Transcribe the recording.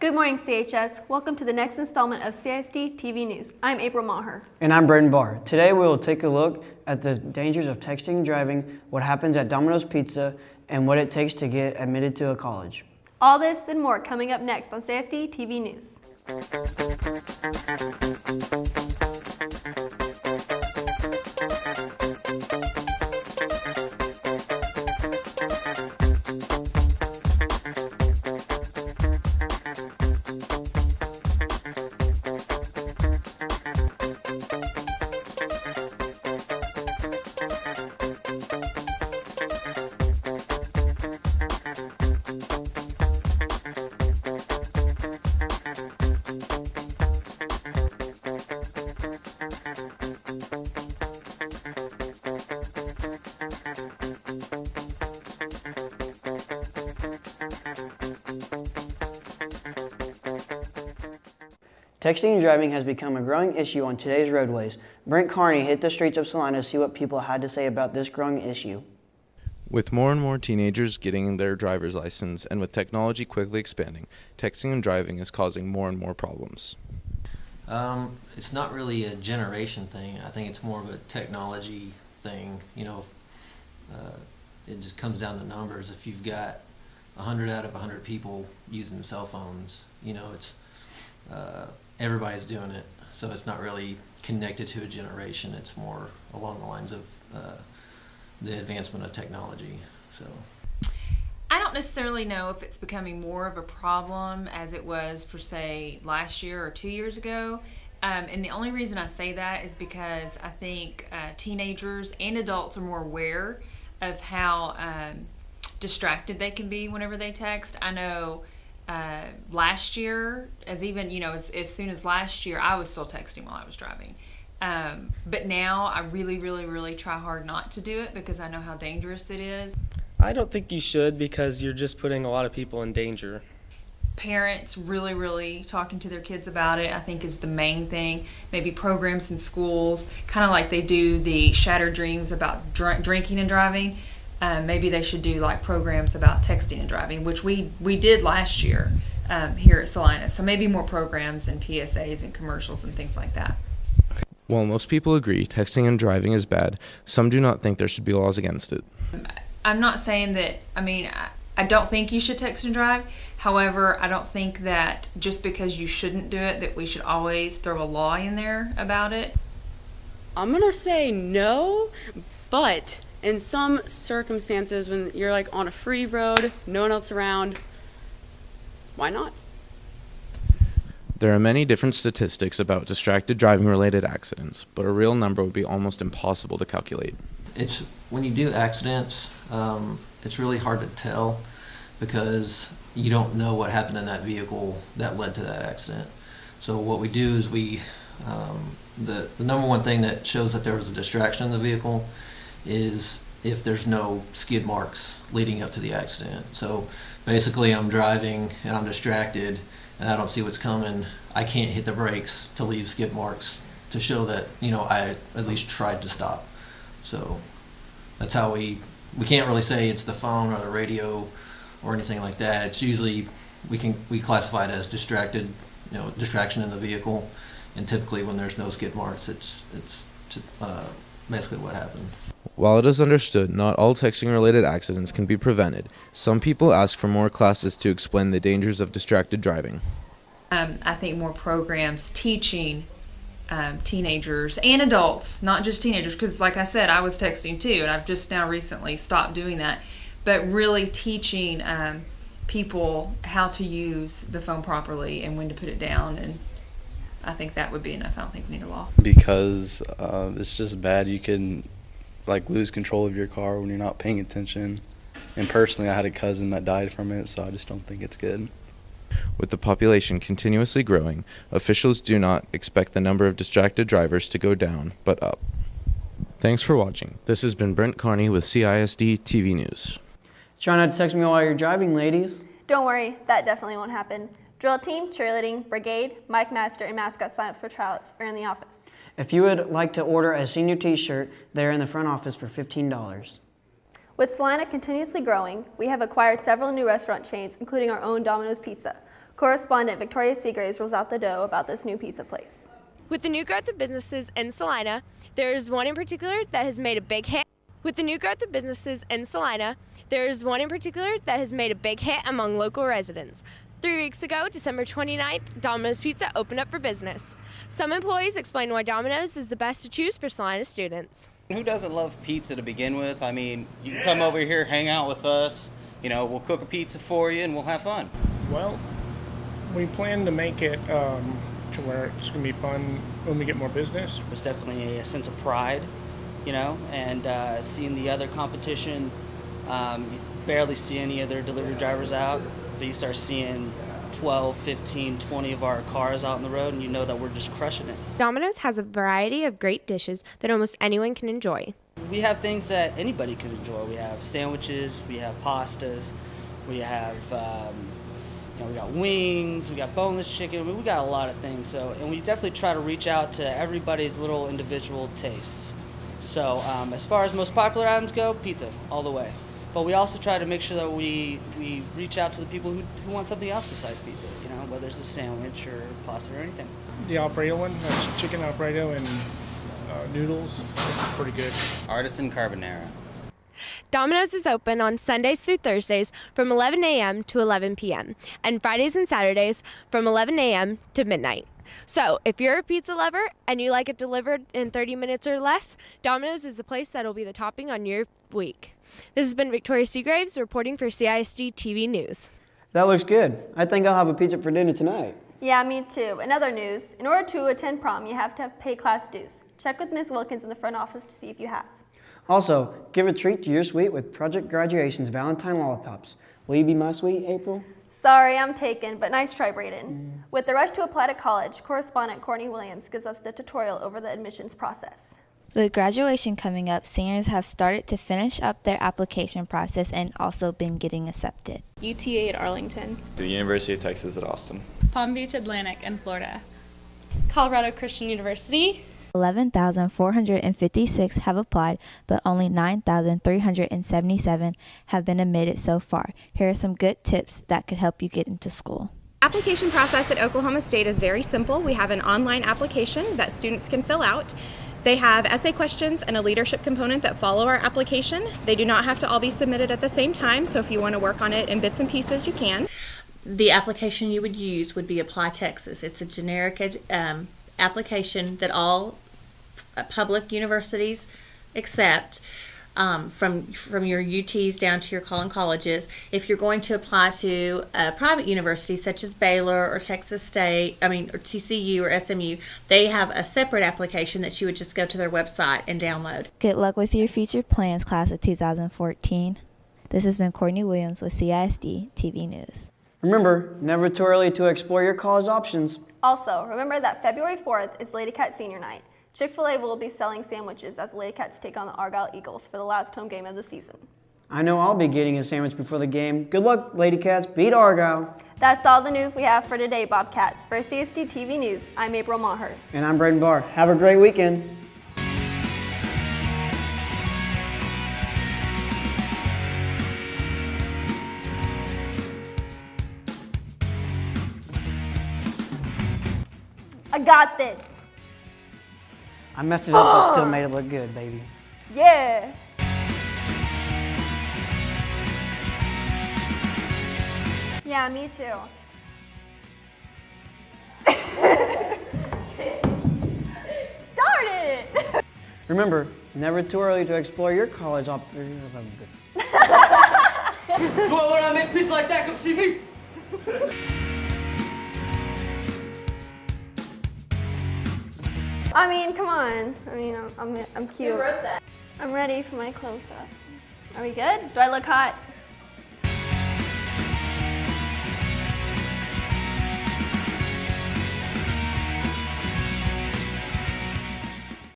Good morning, CHS. Welcome to the next installment of CISD-TV News. I'm April Maher. And I'm Brendan Barr. Today we will take a look at the dangers of texting and driving, what happens at Domino's Pizza, and what it takes to get admitted to a college. All this and more coming up next on CISD-TV News. Texting and driving has become a growing issue on today's roadways. Brent Carney hit the streets of Salina to see what people had to say about this growing issue. With more and more teenagers getting their driver's license and with technology quickly expanding, texting and driving is causing more and more problems. It's not really a generation thing. I think it's more of a technology thing. It just comes down to numbers. If you've got 100 out of 100 people using cell phones, it's everybody's doing it. So it's not really connected to a generation. It's more along the lines of the advancement of technology. So I don't necessarily know if it's becoming more of a problem as it was for, say, last year or 2 years ago. And the only reason I say that is because I think teenagers and adults are more aware of how distracted they can be whenever they text. I know last year, as soon as last year, I was still texting while I was driving. But now I really try hard not to do it because I know how dangerous it is. I don't think you should because you're just putting a lot of people in danger. Parents really talking to their kids about it, I think, is the main thing. Maybe programs in schools, kind of like they do the Shattered Dreams about drinking and driving. Maybe they should do like programs about texting and driving, which we did last year here at Salina. So maybe more programs and PSAs and commercials and things like that. While most people agree texting and driving is bad, some do not think there should be laws against it. I'm not saying that, I don't think you should text and drive. However, I don't think that just because you shouldn't do it, that we should always throw a law in there about it. I'm going to say no, but in some circumstances when you're like on a free road, no one else around, why not? There are many different statistics about distracted driving related accidents, but a real number would be almost impossible to calculate. it's when you do accidents, it's really hard to tell because you don't know what happened in that vehicle that led to that accident. So what we do is the number one thing that shows that there was a distraction in the vehicle is if there's no skid marks leading up to the accident. So basically I'm driving and I'm distracted and I don't see what's coming. I can't hit the brakes to leave skid marks to show that, I at least tried to stop. So that's how we can't really say it's the phone or the radio or anything like that. It's usually we classify it as distraction in the vehicle, and typically when there's no skid marks, it's basically what happened. While it is understood not all texting-related accidents can be prevented, some people ask for more classes to explain the dangers of distracted driving. I think more programs teaching teenagers and adults, not just teenagers, because like I said, I was texting too, and I've just now recently stopped doing that, but really teaching people how to use the phone properly and when to put it down, and I think that would be enough. I don't think we need a law. Because it's just bad. You can lose control of your car when you're not paying attention. And personally, I had a cousin that died from it, so I just don't think it's good. With the population continuously growing, officials do not expect the number of distracted drivers to go down, but up. Thanks for watching. This has been Brent Carney with CISD-TV News. Try not to text me while you're driving, ladies. Don't worry, that definitely won't happen. Drill team, cheerleading, brigade, Mike Master, and mascot signups for tryouts are in the office. If you would like to order a senior t-shirt, they're in the front office for $15. With Salina continuously growing, we have acquired several new restaurant chains, including our own Domino's Pizza. Correspondent Victoria Seagraves rolls out the dough about this new pizza place. With the new growth of businesses in Salina, there is one in particular that has made a big hit. With the new growth of businesses in Salina, there is one in particular that has made a big hit among local residents. 3 weeks ago, December 29th, Domino's Pizza opened up for business. Some employees explained why Domino's is the best to choose for Salina students. Who doesn't love pizza to begin with? I mean, you can come over here, hang out with us, we'll cook a pizza for you and we'll have fun. Well, we plan to make it to where it's going to be fun when we get more business. There's definitely a sense of pride, and seeing the other competition, you barely see any of their delivery drivers out, but you start seeing 12, 15, 20 of our cars out on the road, and you know that we're just crushing it. Domino's has a variety of great dishes that almost anyone can enjoy. We have things that anybody can enjoy. We have sandwiches, we have pastas, we have we got wings, we got boneless chicken. I mean, we got a lot of things. And we definitely try to reach out to everybody's little individual tastes. So as far as most popular items go, pizza all the way. But we also try to make sure that we reach out to the people who want something else besides pizza. Whether it's a sandwich or pasta or anything. The Alfredo one, that's chicken Alfredo and noodles. It's pretty good. Artisan Carbonara. Domino's is open on Sundays through Thursdays from 11 a.m. to 11 p.m. and Fridays and Saturdays from 11 a.m. to midnight. So if you're a pizza lover and you like it delivered in 30 minutes or less, Domino's is the place that will be the topping on your week. This has been Victoria Seagraves reporting for CISD-TV News. That looks good. I think I'll have a pizza for dinner tonight. Yeah, me too. In other news, in order to attend prom, you have to pay class dues. Check with Ms. Wilkins in the front office to see if you have. Also, give a treat to your sweet with Project Graduation's Valentine Lollipops. Will you be my sweet, April? Sorry, I'm taken, but nice try, Braden. With the rush to apply to college, correspondent Courtney Williams gives us the tutorial over the admissions process. With graduation coming up, seniors have started to finish up their application process and also been getting accepted. UTA at Arlington. The University of Texas at Austin. Palm Beach Atlantic in Florida. Colorado Christian University. 11,456 have applied, but only 9,377 have been admitted so far. Here are some good tips that could help you get into school. Application process at Oklahoma State is very simple. We have an online application that students can fill out. They have essay questions and a leadership component that follow our application. They do not have to all be submitted at the same time, so if you want to work on it in bits and pieces, you can. The application you would use would be Apply Texas. It's a generic application that all public universities accept, from your UTs down to your calling colleges. If you're going to apply to a private university such as Baylor or Texas State, or TCU or SMU, they have a separate application that you would just go to their website and download. Good luck with your future plans, class of 2014. This has been Courtney Williams with CISD-TV News. Remember, never too early to explore your college options. Also, remember that February 4th is Lady Cat Senior Night. Chick-fil-A will be selling sandwiches as the Lady Cats take on the Argyle Eagles for the last home game of the season. I know I'll be getting a sandwich before the game. Good luck, Lady Cats. Beat Argyle. That's all the news we have for today, Bobcats. For CSD-TV News, I'm April Maher. And I'm Braden Barr. Have a great weekend. I got this. I messed it up, but still made it look good, baby. Yeah. Yeah, me too. Darn it! Remember, never too early to explore your college options. You want to learn how to make pizza like that? Come see me. I mean, come on. I'm cute. Who wrote that? I'm ready for my close-up. Are we good? Do I look hot?